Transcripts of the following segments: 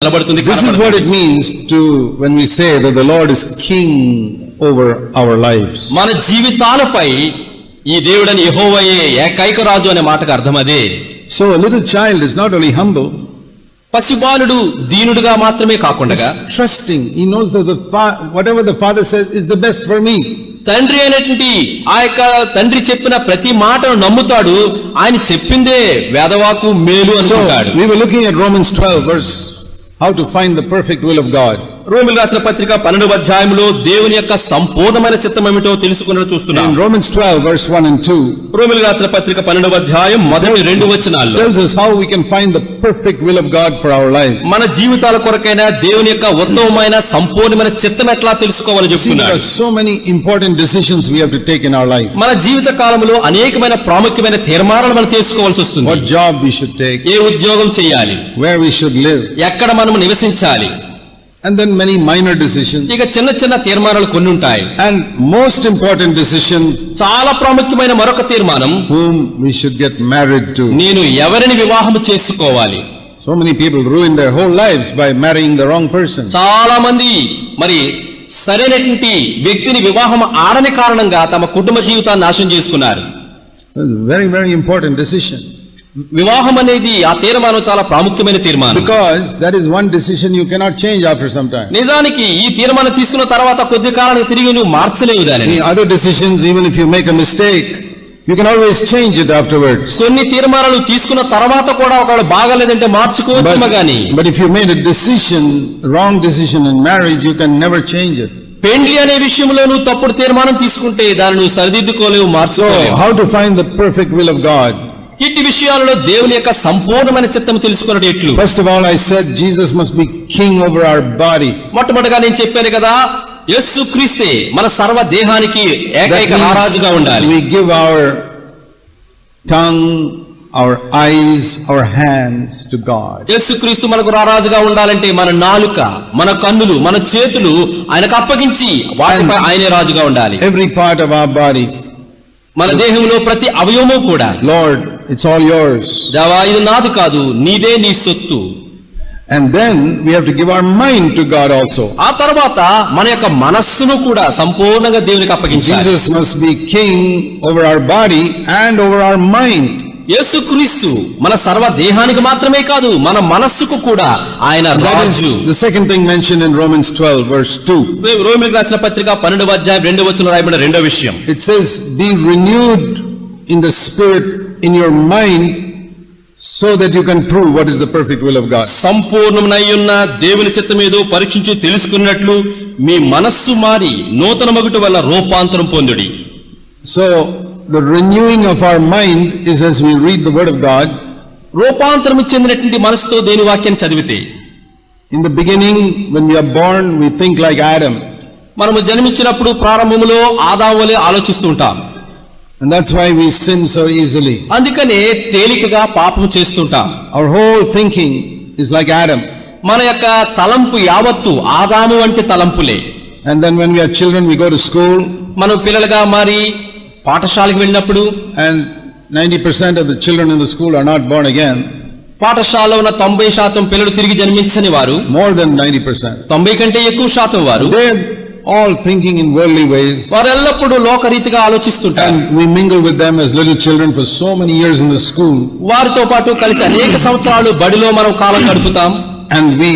This is what it means to when we say that the Lord is king over our lives. మన జీవితాలపై ఈ దేవుడని యెహోవాయే ఏకైక రాజు అనే మాటకు అర్థం అదే. So a little child is not only humble, పసిబాలుడు దీనుడుగా మాత్రమే కాకుండా trusting. He knows that whatever the father says is the best for me. తండ్రి అయినటువంటి ఆ యొక్క తండ్రి చెప్పిన ప్రతి మాటను నమ్ముతాడు. ఆయన చెప్పిందే వేదవాకు మేలు అనుకుంటాడు. We were looking at Romans 12 verse how to find the perfect will of God. రోమీయులకు రాసిన పత్రిక 12వ అధ్యాయంలో దేవుని యొక్క సంపూర్ణమైన చిత్తం ఏమిటో తెలుసుకుని చూస్తున్నాం. In Romans 12 verse 1 and 2, రోమీయులకు రాసిన పత్రిక 12వ అధ్యాయం మొదటి రెండు వచనాల్లో tells us how we can find the perfect will of God for our life. మన జీవితాల కొరకైన దేవుని యొక్క ఉత్తమమైన సంపూర్ణమైన చిత్తం ఎట్లా తెలుసుకోవాలో చెప్తున్నాడు. There are so many important decisions we have to take in our life. మన జీవిత కాలంలో అనేకమైన ప్రాముఖ్యమైన తీర్మానాలు మనం తీసుకోవాల్సి వస్తుంది. What job we should take, ఏ ఉద్యోగం చేయాలి, where we should live, ఎక్కడ మనం నివసించాలి, and then many minor decisions. ఇక చిన్న చిన్న తీర్మానాలు కొన్ని ఉంటాయి. And most important decision, చాలా ప్రాముఖ్యమైన మరొక తీర్మానం, whom we should get married to. నేను ఎవరిని వివాహం చేసుకోవాలి. So many people ruin their whole lives by marrying the wrong person. చాలా మంది మరి సరైనటువంటి వ్యక్తిని వివాహం ఆడని కారణంగా తమ కుటుంబ జీవితాన్ని నాశనం చేసుకున్నారు. It's a very, very important decision. వివాహం అనేది ఆ తీర్మానం చాలా ప్రాముఖ్యమైన తీర్మానం. Because that is one decision you cannot change after some time. నిజానికి ఈ తీర్మానం తీసుకున్న తర్వాత కొద్ది కాలానికి తిరిగి నువ్వు మార్చలేవు దానిని. Other decisions, even if you make a mistake, you can always change it afterwards. కొన్ని తీర్మానాలు తీసుకున్న తర్వాత కూడా ఒకవేళ బాగాలేదంటే మార్చుకోవచ్చు గాని. But if you made a decision, wrong decision in marriage, you can never change it. పెండ్లి అనే విషయంలో నువ్వు తప్పుడు తీర్మానం తీసుకుంటే దాన్ని నువ్వు సరిదిద్దుకోలేవు, మార్చుకోలేవు. So how to find the perfect will of God? ఇట్టి విషయాలలో దేవుని యొక్క సంపూర్ణమైన చిత్తం తెలుసుకున్నది ఎట్లు? First of all, I said Jesus must be king over our body. మొట్టమొదటిగా నేను చెప్పాను కదా, యేసుక్రీస్తే మన సర్వ దేహానికి ఏకైక రారాజుగా ఉండాలి. We give our tongue, our eyes, our hands to God. యేసుక్రీస్తు మనకు రారాజుగా ఉండాలంటే మన నాలుక, మన కన్నులు, మన చేతులు ఆయనకు అప్పగించి వాటిపై ఆయనే రాజుగా ఉండాలి. Every part of our body. మన దేహంలో ప్రతి అవయవము కూడా, Lord, it's all yours. దేవా ఇది నాది కాదు, నీదే, నీ సొత్తు. And then we have to give our mind to God also. ఆ తర్వాత మన యొక్క మనస్సును కూడా సంపూర్ణంగా దేవునికి అప్పగించాలి. Jesus must be king over our body and over our mind. యేసుక్రీస్తు మన సర్వ దేహానికి మాత్రమే కాదు, మన మనస్సుకు కూడా ఆయన రాజు. The second thing mentioned in Romans 12 verse 2. రోమీయులకు రాసిన పత్రిక 12వ అధ్యాయం 2వ వచనంలో రాయబడిన రెండో విషయం. It says, be renewed in the spirit in your mind so that you can prove what is the perfect will of God. సంపూర్ణమైయున్న దేవుని చిత్తమేదో పరీక్షించి తెలుసుకున్నట్లు మీ మనస్సు మారి నూతన మగుట వల్ల రూపాంతరం పొందుడి. So the renewing of our mind is as we read the word of God. రూపాంతరం చెందినటువంటి మనసుతో దేని వాక్యాన్ని చదివితే, in the beginning when we are born we think like Adam. మనము జన్మించినప్పుడు ప్రారంభంలో ఆదాము వలె ఆలోచిస్తూ ఉంటాం. And that's why we sin so easily. అందుకనే తేలికగా పాపం చేస్తుంటాం. Our whole thinking is like Adam. మన యొక్క తలంపు యావత్తు ఆదాము వంటి తలంపులే. And then when we are children we go to school. మనం పిల్లలుగా మారి పాఠశాలకు వెళ్ళినప్పుడు, and 90% of the children in the school are not born again. పాఠశాలలో ఉన్న 90% పిల్లలు తిరిగి జన్మించని వారు, more than 90%. 90 కంటే ఎక్కువ శాతం వారు They are all thinking in worldly ways. వారు ఎల్లప్పుడూ లోకరీతిగా ఆలోచిస్తుంటారు. And we mingle with them as little children for so many years in the school. వారితో పాటు కలిసి అనేక సంవత్సరాలు బడిలో మనం కాలం గడుపుతాం. And we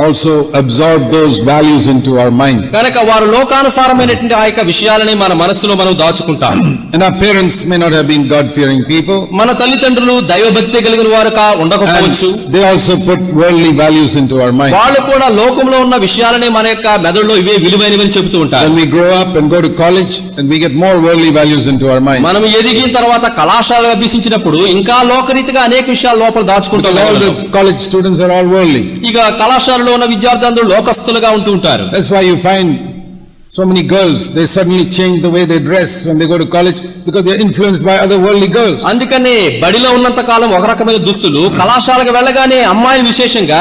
also absorb those values into our mind. కనుక వారు లోకానుసారమైనటువంటి ఆ యొక్క విషయాలని మన మనస్సులో మనం దాచుకుంటాం. And our parents may not have been God-fearing people. మన తల్లిదండ్రులు దైవభక్తి కలిగిన వారు ఉండకపోవచ్చు. They also put worldly values into our mind. వాళ్ళు కూడా లోకంలో ఉన్న విషయాలని మన యొక్క మెదడులో ఇవే విలువైనవని చెబుతూ ఉంటారు. When we grow up and go to college and we get more worldly values into our mind. మనం ఎదిగిన తర్వాత కళాశాలలో అభ్యసించినప్పుడు ఇంకా లోకరీతిగా అనేక విషయాలు లోపల దాచుకుంటాం. All the college students are all worldly. ఇక కళాశాలలో ఉన్న విద్యార్థులందరూ లోకస్తులుగా ఉంటూ ఉంటారు. That's why you find so many girls, they suddenly change the way they dress when they go to college because they are influenced by other worldly girls. అందుకనే బడిలో ఉన్నంత కాలం ఒక రకమైన దుస్తులు, కళాశాలకు వెళ్ళగానే అమ్మాయిలు విశేషంగా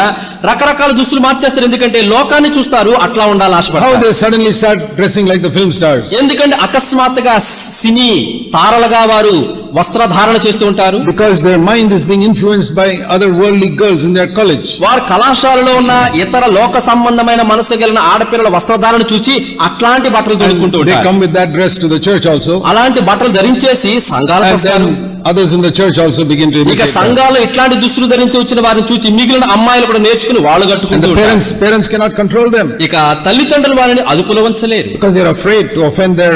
రకరకాల దుస్తులు మార్చేస్తారు. ఎందుకంటే లోకాన్ని చూస్తారు, అట్లా ఉండాలని How ఆశపడతారు. they suddenly start dressing like the film stars? ఎందుకంటే అకస్మాత్తుగా సినీ తారలుగా వారు వస్త్రధారణ చేస్తూ ఉంటారు. Because their mind is being influenced by other worldly girls in their college. వారు కళాశాలలో ఉన్న ఇతర లోక సంబంధమైన మనసు కలిగిన ఆడపిల్లల వస్త్రధారణ చూసి అట్లాంటి బట్టలు తొడుక్కుంటూ They ఉంటారు. come with that dress to the church also. అలాంటి బట్టలు ధరించేసి సంఘాలకు And వస్తారు. then others in the church also begin to ఇక imitate that. సంఘాలు ఇట్లాంటి దుస్తులు ధరించి వచ్చిన వారిని చూసి మిగిలిన అమ్మాయిలు కూడా నేర్చుకుని వాళ్ళు And కట్టుకుంటూ the ఉంటారు. parents cannot control them ఇక తల్లిదండ్రులు వారిని అదుపులో ఉంచలేరు. because they are afraid to offend their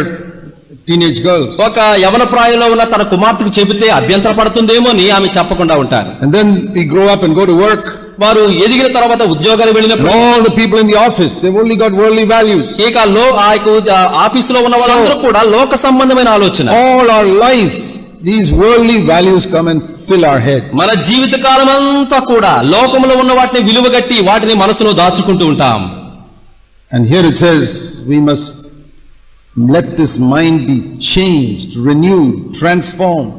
teenage girls. ఒక యవన ప్రాయంలో ఉన్న తన కుమార్తెకు చెబితే అభ్యంతర పడుతుందేమో అని ఆమె చెప్పకుండా ఉంటారు. And then we grow up and go to work. వారు ఎదిగిన తర్వాత ఉద్యోగాలు And వెళ్ళినప్పుడు all the people in the office, they've only got worldly values. ఇక ఆఫీసులో ఉన్న వాళ్ళందరూ కూడా లోక సంబంధమైన ఆలోచన. All our life, these worldly values come and fill our head. మన జీవిత కాలం అంతా కూడా లోకంలో ఉన్న వాటిని విలువగట్టి వాటిని మనసులో దాచుకుంటూ ఉంటాం. And here it says, we must let this mind be changed, renewed, transformed.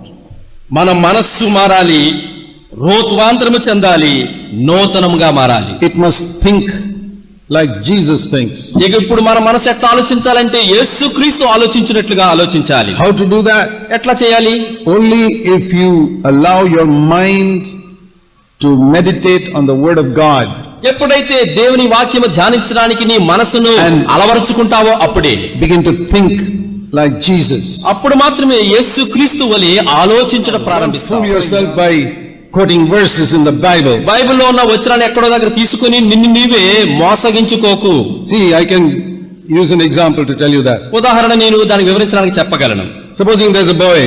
మన మనస్సు మారాలి, రూపాంతరము చెందాలి, నూతనముగా మారాలి. It must think like Jesus thinks. ఇక ఇప్పుడు మన మనసు ఎట్లా ఆలోచించాలంటే యేసుక్రీస్తు ఆలోచించినట్లుగా ఆలోచించాలి. How to do that? ఎట్లా చేయాలి? Only if you allow your mind to meditate on the word of God. ఎప్పుడైతే దేవుని వాక్యము ధ్యానించడానికి నీ మనసును And- అలవరుచుకుంటావో అప్పుడే Begin to think like Jesus. అప్పుడు మాత్రమే యేసుక్రీస్తు వలె ఆలోచించడం ప్రారంభిస్తావు. Fool yourself by quoting verses in the Bible. బైబిల్లో ఉన్న వచనాన్ని ఎక్కడో దగ్గర తీసుకుని నిన్ను నీవే మోసగించుకోకు. See, I can use an example to tell you that. ఉదాహరణ నేను దానికి వివరించడానికి చెప్పగలను. Supposing there's a boy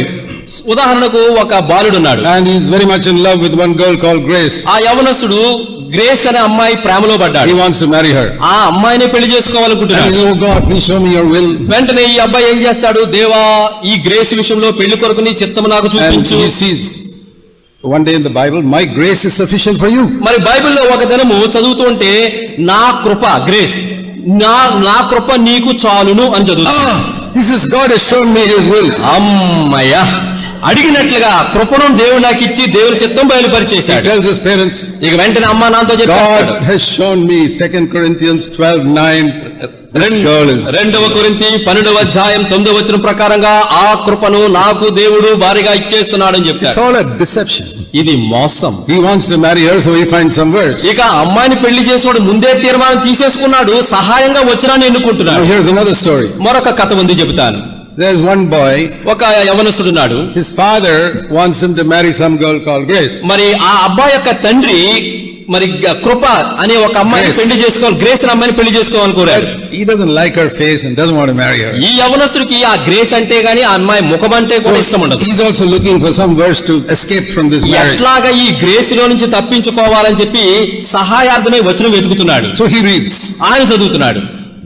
ఉదాహరణకు ఒక బాలుడున్నాడు. and he's very much in love with one girl called Grace. ఆ యవనస్తుడు గ్రేస్ అనే అమ్మాయి ప్రేమలో He పడ్డాడు. wants to marry her. ఆ అమ్మాయిని పెళ్లి And చేసుకోవాలనుకుంటున్నాడు. he says, oh God, please show me your will. వెంటనే ఈ అబ్బాయి ఏం చేస్తాడు? దేవా, ఈ గ్రేస్ విషయంలో పెళ్లి కొరకు నీ చిత్తము నాకు And చూపించు. he sees one day in the Bible, my grace is sufficient for you. మరి బైబిల్లో ఒక దినము చదువుతూ ఉంటే నా కృప, గ్రేస్, నా కృప నీకు చాలును అని చదువుతా. He says, God has shown me his will. అమ్మయ్య, అడిగినట్లుగా కృపను దేవుడు నాకు ఇచ్చి దేవుని చిత్తం He బయలుపరిచేశాడు. tells his parents, ఇక వెంటనే అమ్మా నాన్నతో చెప్పాడు, God has shown me 2 Corinthians 12:9. This girl is. 2 కొరింథీ 12వ అధ్యాయం 9వ వచనం ప్రకారంగా ఆ కృపను నాకు దేవుడు భారీగా ఇచ్చేస్తున్నాడు అని It's చెప్తాడు. all a deception. ఇది మోసం. He wants to marry her, so he finds some words. ఇక అమ్మాయిని పెళ్లి చేసేవాడు ముందే తీర్మానం తీసేసుకున్నాడు, సహాయంగా వచనాన్ని Now ఎన్నుకుంటున్నాడు. here's another story. మరొక కథ ఉంది చెబుతాను. There's one boy, ఒక యవనస్తుడున్నాడు. his father wants him to marry some girl called Grace. మరి ఆ అబ్బాయి యొక్క తండ్రి మరి కృప అనే ఒక అమ్మాయిని Grace. పెళ్లి చేసుకోవాలి, గ్రేస్ అనే అమ్మాయిని పెళ్లి చేసుకోవాలని కోరాడు. He doesn't like her face and doesn't want to marry her. ఈ యవనస్తుడికి ఆ గ్రేస్ అంటే గాని ఆ అమ్మాయి ముఖం అంటే కూడా ఇష్టం ఉండదు. He's also looking for some verse to escape from this marriage. ఎట్లాగా ఈ గ్రేస్ లో నుంచి తప్పించుకోవాలని చెప్పి సహాయార్థమై వచనం వెతుకుతున్నాడు. So he reads, ఆయన చదువుతున్నాడు,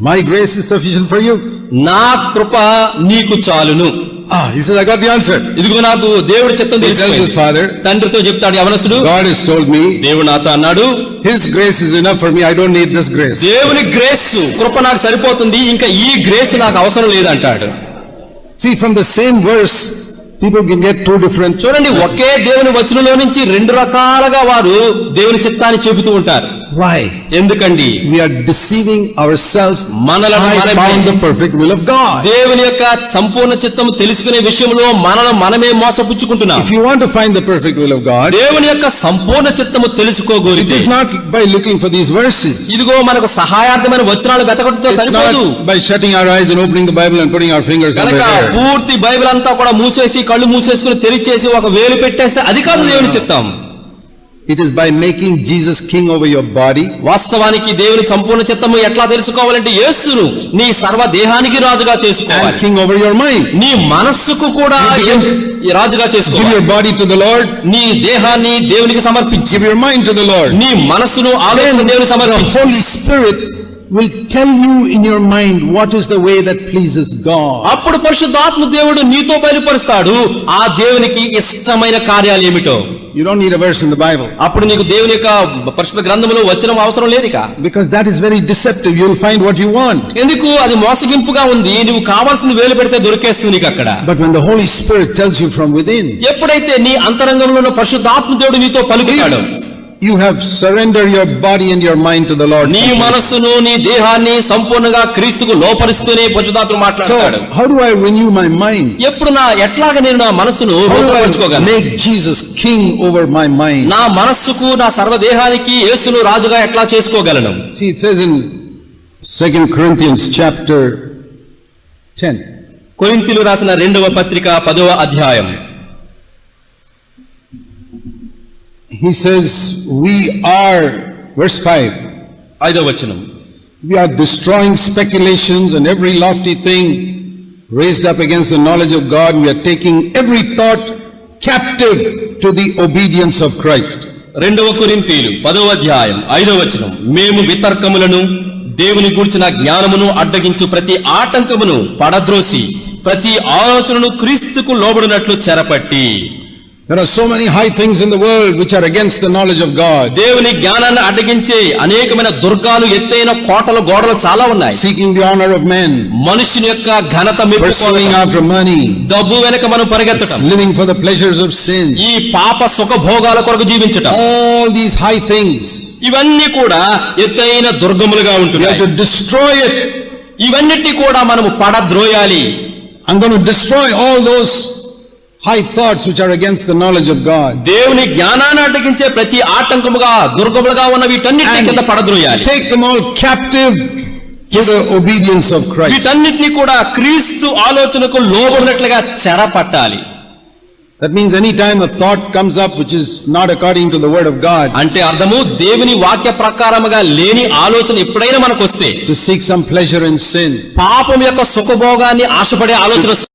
my grace is sufficient for you. నా కృప నీకు చాలును. He says, I got the answer. ఇదిగో నాకు దేవుడి చిత్తం He tells his తెలిసిపోయింది. father, తండ్రితో చెప్తాడు యవనస్తుడు, God has told me దేవుడు నాతో అన్నాడు, his grace is enough for me. I don't need this grace. దేవుని గ్రేస్ కృప నాకు సరిపోతుంది, ఇంకా ఈ గ్రేస్ నాకు అవసరం లేదంటాడు. See, from the same verse, people can get two different. చూడండి, ఒకే దేవుని వచనంలో నుంచి రెండు రకాలుగా వారు దేవుని చిత్తాన్ని చెబుతూ ఉంటారు. Why? ఎందుకండి? We are deceiving ourselves. మనలను I మనమే found the perfect will of God. దేవుని యొక్క సంపూర్ణ చిత్తము తెలుసుకునే విషయంలో మనమే మోసపుచ్చుకుంటున్నాం. If you want to find the perfect will of God, దేవుని యొక్క సంపూర్ణ చిత్తము it తెలుసుకోగోరితే is not by looking for these verses. ఇదిగో మనకు సహాయార్థమైన వచనాలు వెతకడంతో It's సరిపోదు. not by shutting our eyes and opening the Bible and putting our fingers under కనుక there. పూర్తి Bible అంతా కూడా మూసేసి కళ్ళు మూసేసుకుని తెరిచేసి ఒక వేలు పెట్టేస్తే అది కాదు దేవుని చిత్తం. It is by making Jesus king over your body. వాస్తవానికి దేవుని సంపూర్ణ చిత్తము ఎట్లా తెలుసుకోవాలంటే యేసును నీ సర్వ దేహానికి రాజుగా And చేసుకోవాలి, king over your mind. నీ మనస్సుకు కూడా ఈ రాజుగా Give చేసుకోవాలి. your body to the Lord. నీ దేహాన్ని దేవునికి సమర్పించి, Give your mind to the Lord. నీ మనస్సును ఆలోచన దేవునికి The సమర్పించి, Holy Spirit will tell you in your mind what is the way that pleases God. అప్పుడు పరిశుద్ధాత్మ దేవుడు నీతో బయలుపరుస్తాడు ఆ దేవునికి ఇష్టమైన కార్యాలు ఏమిటో. You don't need a verse in the Bible, అప్పుడు నీకు దేవుని యొక్క పరిశుద్ధ గ్రంథములో వచనం అవసరం లేదు ఇక. because that is very deceptive. You will find what you want. ఎందుకు? అది మోసగింపుగా ఉంది. నువ్వు కావాల్సిన వేలు పెడితే దొరికేస్తుంది నీకు అక్కడ. But when the Holy Spirit tells you from within, ఎప్పుడైతే నీ అంతరంగంలో ఉన్న పరిశుద్ధాత్మ దేవుడు నీతో పలుకుతాడు, you have surrendered your body and your mind to the Lord. నీ మనస్సును నీ దేహాన్ని సంపూర్ణంగా క్రీస్తుకు లోపరుస్తూనే పరిశుద్ధాత్మ మాట్లాడతాడు. So how do I renew my mind? ఎట్లాగా నేను నా మనస్సును How do I రూపొందించుకోగలను? make Jesus king over my mind? నా మనస్సుకు నా సర్వదేహానికి యేసును రాజుగా ఎట్లా చేసుకోగలను? See, it says in 2 Corinthians chapter 10. కొరింథీయులు రాసిన 2వ పత్రిక 10వ అధ్యాయం. He says, we are, verse 5. 5వ వచనం. We are destroying speculations and every lofty thing raised up against the knowledge of God. We are taking every thought captive to the obedience of Christ. 2వ కొరింథీయులు 10వ అధ్యాయం 5వ వచనం. మేము వితర్కములను దేవుని గూర్చిన జ్ఞానమును అడ్డగించు ప్రతి ఆటంకమును పడద్రోసి ప్రతి ఆలోచనను క్రీస్తుకు లోబడినట్లు చెరపట్టి. There are so many high things in the world which are against the knowledge of God. దేవుని జ్ఞానాన్ని అడ్డగించే అనేకమైన దుర్గాలు, ఎత్తైన కోటలు, గోడలు చాలా ఉన్నాయి. Seeking the honor of men, మనుషుని యొక్క ఘనత pursuing after money, డబ్బు వెనక మనం పరిగెత్తడం, living for the pleasures of sin, ఈ పాప సుఖ భోగాల కొరకు జీవించటం, all these high things, ఇవన్నీ కూడా ఎత్తైన దుర్గములుగా we have ఉంటున్నాయి. to destroy it. ఇవన్నిటి కూడా మనము పడద్రోయాలి. I'm going to destroy all those high thoughts which are against the knowledge of God. దేవుని జ్ఞానాన్ని అడ్డగించే ప్రతి ఆటంకముగా, దుర్గములుగా ఉన్న వీటన్నిటిని కింద పడద్రోయాలి. Take them all captive to the obedience of Christ. వీటన్నిటిని కూడా క్రీస్తు ఆలోచనకు లోబడినట్లుగా చెరపట్టాలి. That means any time a thought comes up which is not according to the word of God, అంటే అర్థము దేవుని వాక్య ప్రకారముగా లేని ఆలోచన ఎప్పుడైనా మనకు వస్తే, to seek some pleasure in sin, పాపం యొక్క సుఖభోగాన్ని ఆశపడే ఆలోచన